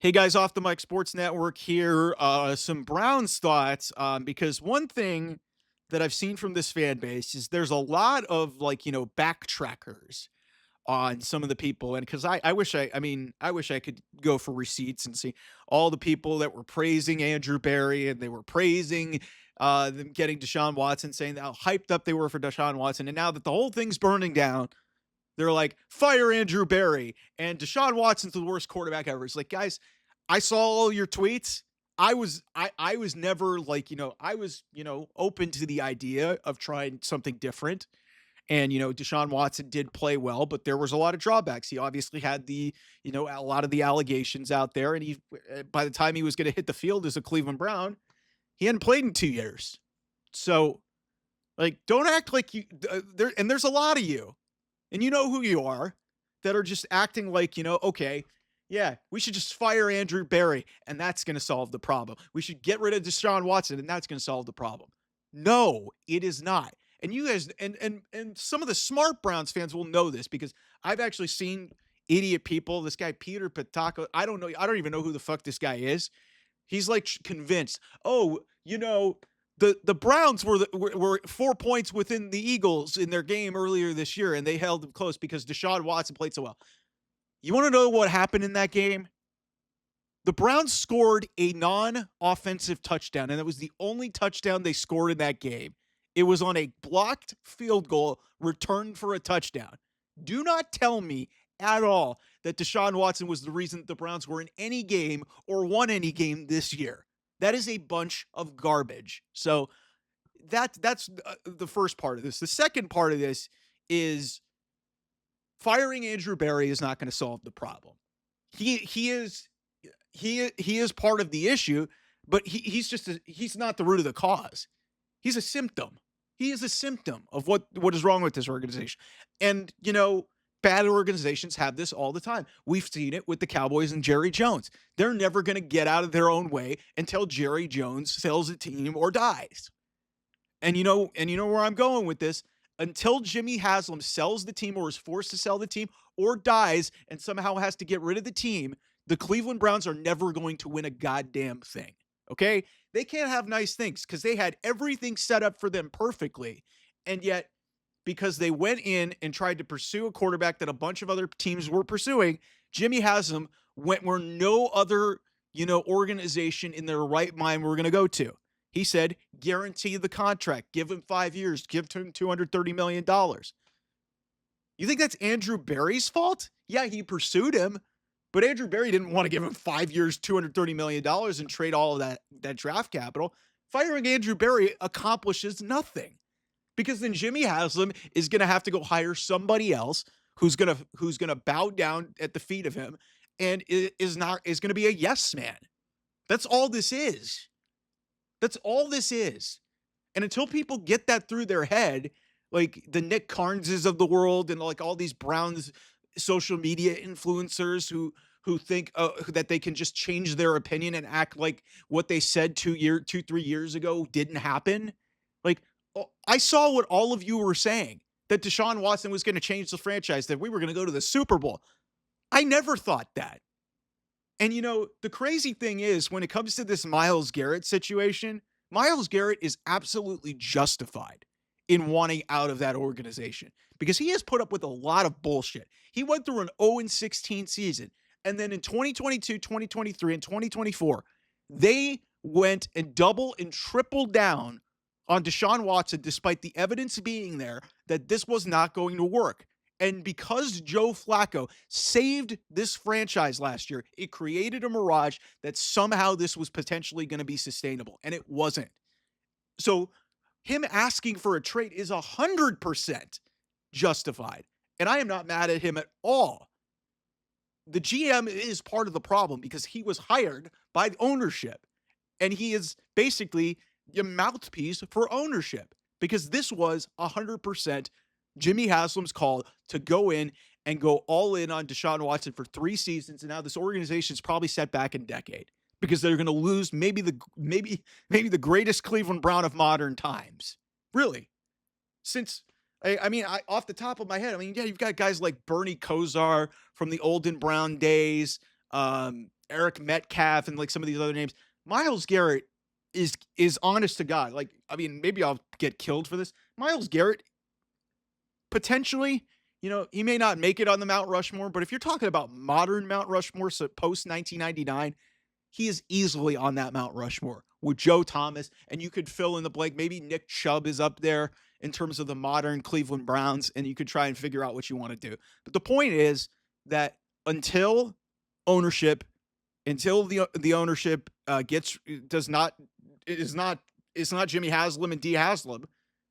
Hey guys, off the mic Sports Network here. Some Browns thoughts, because one thing that I've seen from this fan base is there's a lot of backtrackers on some of the people, and because I wish I wish I could go for receipts and see all the people that were praising Andrew Barry and they were praising them getting Deshaun Watson, saying how hyped up they were for Deshaun Watson, and now that the whole thing's burning down, they're like, fire Andrew Barry and Deshaun Watson's the worst quarterback ever. It's like, guys, I saw all your tweets. I was never like, I was, open to the idea of trying something different. And, Deshaun Watson did play well, but there was a lot of drawbacks. He obviously had a lot of the allegations out there. And by the time he was going to hit the field as a Cleveland Brown, he hadn't played in 2 years. So, like, don't act like there's a lot of you and you know who you are, that are just acting like, okay, yeah, we should just fire Andrew Barry and that's going to solve the problem. We should get rid of Deshaun Watson and that's going to solve the problem. No, it is not. And you guys and some of the smart Browns fans will know this because I've actually seen idiot people. This guy Peter Patako, I don't know, I don't even know who the fuck this guy is. He's like convinced, oh, the Browns were 4 points within the Eagles in their game earlier this year, and they held them close because Deshaun Watson played so well. You want to know what happened in that game? The Browns scored a non-offensive touchdown, and it was the only touchdown they scored in that game. It was on a blocked field goal returned for a touchdown. Do not tell me at all that Deshaun Watson was the reason the Browns were in any game or won any game this year. That is a bunch of garbage. So that's the first part of this. The second part of this is firing Andrew Barry is not going to solve the problem. He is part of the issue, but he's not the root of the cause. He's a symptom. He is a symptom of what is wrong with this organization. And bad organizations have this all the time. We've seen it with the Cowboys and Jerry Jones. They're never going to get out of their own way until Jerry Jones sells a team or dies. And where I'm going with this, until Jimmy Haslam sells the team or is forced to sell the team or dies and somehow has to get rid of the team, the Cleveland Browns are never going to win a goddamn thing. Okay? They can't have nice things because they had everything set up for them perfectly. And yet, because they went in and tried to pursue a quarterback that a bunch of other teams were pursuing, Jimmy Haslam went where no other, organization in their right mind were going to go to. He said, guarantee the contract, give him 5 years, give him $230 million. You think that's Andrew Barry's fault? Yeah, he pursued him, but Andrew Barry didn't want to give him 5 years, $230 million and trade all of that draft capital. Firing Andrew Barry accomplishes nothing because then Jimmy Haslam is going to have to go hire somebody else who's going to bow down at the feet of him and is going to be a yes man. That's all this is. That's all this is. And until people get that through their head, like the Nick Carneses of the world and like all these Browns social media influencers who think that they can just change their opinion and act like what they said 3 years ago didn't happen. Like, I saw what all of you were saying, that Deshaun Watson was going to change the franchise, that we were going to go to the Super Bowl. I never thought that. And the crazy thing is, when it comes to this Myles Garrett situation, Myles Garrett is absolutely justified in wanting out of that organization because he has put up with a lot of bullshit. He went through an 0-16 season. And then in 2022, 2023, and 2024, they went and double and triple down on Deshaun Watson, despite the evidence being there that this was not going to work. And because Joe Flacco saved this franchise last year, it created a mirage that somehow this was potentially going to be sustainable, and it wasn't. So him asking for a trade is 100% justified, and I am not mad at him at all. The GM is part of the problem because he was hired by ownership, and he is basically your mouthpiece for ownership because this was 100% Jimmy Haslam's call to go in and go all in on Deshaun Watson for 3 seasons. And now this organization is probably set back a decade because they're going to lose maybe the greatest Cleveland Brown of modern times. Really. Since I off the top of my head, yeah, you've got guys like Bernie Kosar from the Olden Brown days. Eric Metcalf and like some of these other names. Myles Garrett is honest to God. Like, I mean, maybe I'll get killed for this. Myles Garrett potentially, he may not make it on the Mount Rushmore, but if you're talking about modern Mount Rushmore, so post 1999, he is easily on that Mount Rushmore with Joe Thomas, and you could fill in the blank. Maybe Nick Chubb is up there in terms of the modern Cleveland Browns, and you could try and figure out what you want to do. But the point is that until ownership, until the ownership is not Jimmy Haslam and D Haslam,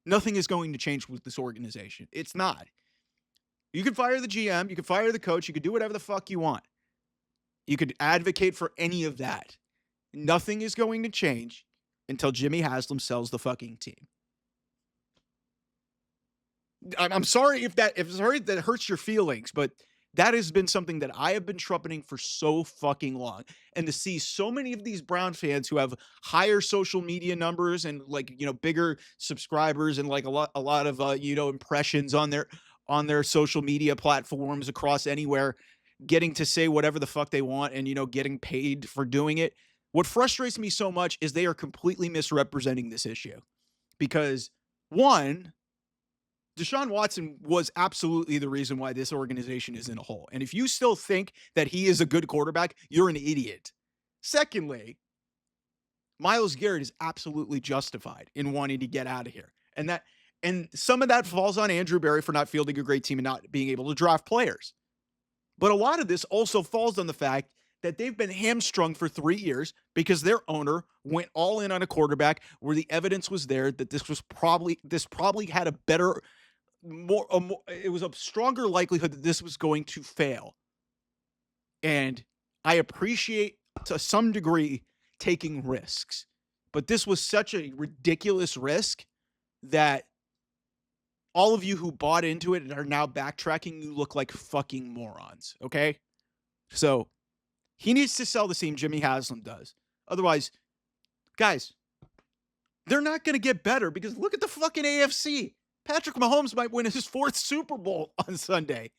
nothing is going to change with this organization. It's not. You can fire the GM, you can fire the coach, you can do whatever the fuck you want. You could advocate for any of that. Nothing is going to change until Jimmy Haslam sells the fucking team. I'm sorry if that hurts your feelings, but that has been something that I have been trumpeting for so fucking long. And to see so many of these Brown fans who have higher social media numbers and like, bigger subscribers and like a lot of, impressions on their social media platforms across anywhere, getting to say whatever the fuck they want and, getting paid for doing it. What frustrates me so much is they are completely misrepresenting this issue because one, Deshaun Watson was absolutely the reason why this organization is in a hole. And if you still think that he is a good quarterback, you're an idiot. Secondly, Myles Garrett is absolutely justified in wanting to get out of here. And some of that falls on Andrew Berry for not fielding a great team and not being able to draft players. But a lot of this also falls on the fact that they've been hamstrung for 3 years because their owner went all in on a quarterback where the evidence was there that this probably had a better, it was a stronger likelihood that this was going to fail. And I appreciate to some degree taking risks, but this was such a ridiculous risk that all of you who bought into it and are now backtracking, you look like fucking morons. Okay. So he needs to sell the team. Jimmy Haslam does. Otherwise, guys, they're not going to get better because look at the fucking AFC. Patrick Mahomes might win his 4th Super Bowl on Sunday.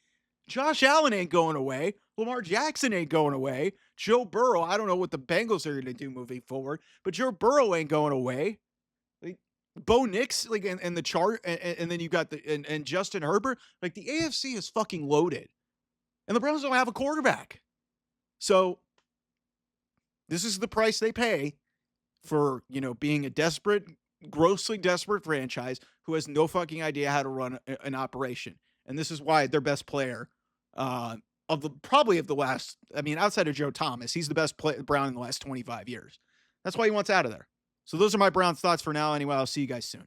Josh Allen ain't going away. Lamar Jackson ain't going away. Joe Burrow, I don't know what the Bengals are going to do moving forward, but Joe Burrow ain't going away. Like, Bo Nix, like, and the chart, and then you got and Justin Herbert. Like, the AFC is fucking loaded, and the Browns don't have a quarterback. So this is the price they pay for, being a desperate, grossly desperate franchise who has no fucking idea how to run an operation. And this is why their best player of the last, outside of Joe Thomas, he's the best Brown in the last 25 years. That's why he wants out of there. So those are my Browns thoughts for now. Anyway, I'll see you guys soon.